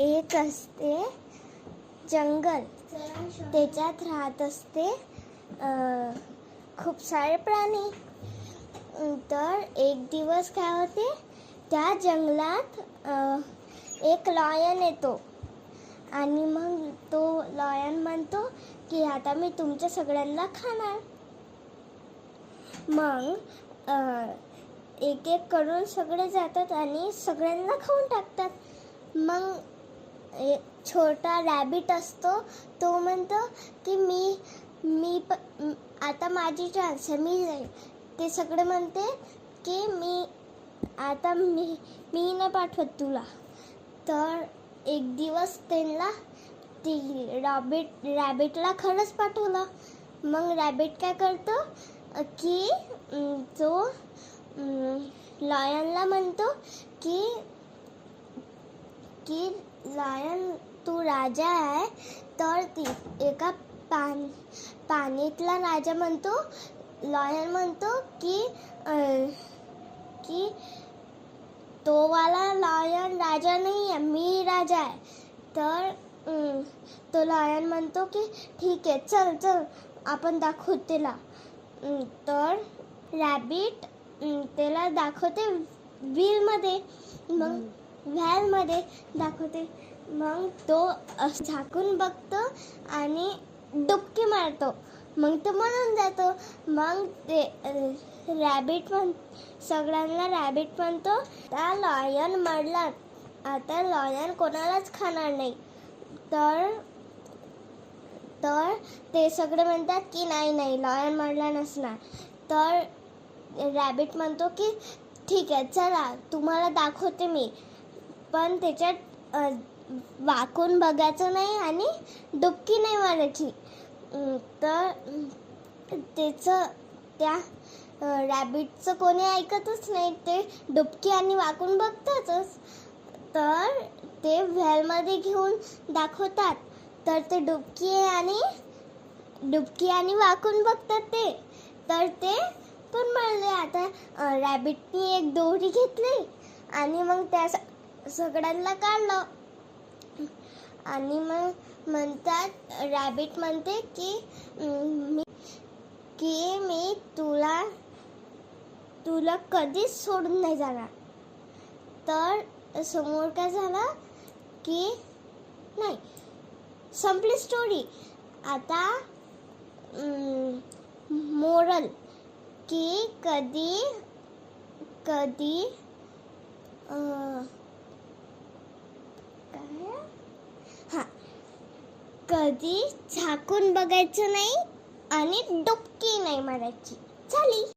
एक असते जंगल, त्याच्यात राहत असते खूप सारे प्राणी. तर एक दिवस काय होते, त्या जंगलात एक लॉयन येतो आणि मग तो लॉयन म्हणतो की आता मी तुमच्या सगळ्यांना खाणार. मग एक एक करून सगळे जातात आणि सगळ्यांना खाऊन टाकतात. मग एक छोटा रॅबिट असतो, तो म्हणतो की मी आता माझी चान्स आहे, मी जाईल. ते सगळे म्हणते की मी नाही पाठवत तुला. तर एक दिवस त्यांना ती रॅबिटला खरंच पाठवलं. मग रॅबिट काय करतो की तो लॉयनला म्हणतो की लॉयन तू राजा आहे. तर ती एका पाण्यातला राजा म्हणतो, लॉयन म्हणतो की तो वाला लॉयन राजा नाही आहे, मी राजा आहे. तर तो लॉयन म्हणतो की ठीक आहे, चल चल आपण दाखवू त्याला. तर रॅबिट त्याला दाखवते व्हीलमध्ये, मग व्हॅलमध्ये दाखवते. मग तो झाकून बघतो आणि डुबकी मारतो. मग तो म्हणून जातो. मग ते सगळ्यांना रॅबिट म्हणतो आता लॉयन मरला, आता लॉयन कोणालाच खाणार नाही. तर ते सगळे म्हणतात की नाही लॉयन मरला नसणार. तर रॅबिट म्हणतो की ठीक आहे, चला तुम्हाला दाखवते मी, पण त्याच्यात वाकून बघायचं नाही आणि डुबकी नाही मारायची. तर त्या रॅबिटचं कोणी ऐकतच नाही, ते डुबकी आणि वाकून बघतातच. तर ते व्हॅलमध्ये घेऊन दाखवतात. तर ते डुबकी आणि वाकून बघतात ते. तर ते पण मरले. आता रॅबिटनी एक दोरी घेतली आणि मग त्या सगळ्यांना काढलं. आणि मग म्हणतात रॅबिट म्हणते की मी तुला कधीच सोडून नाही जाणार. तर समोर काय झालं की नाही, संपली स्टोरी. आता मोरल की कधी झाकून बघायचं नाही आणि डुबकी नाही मारायची. झाली.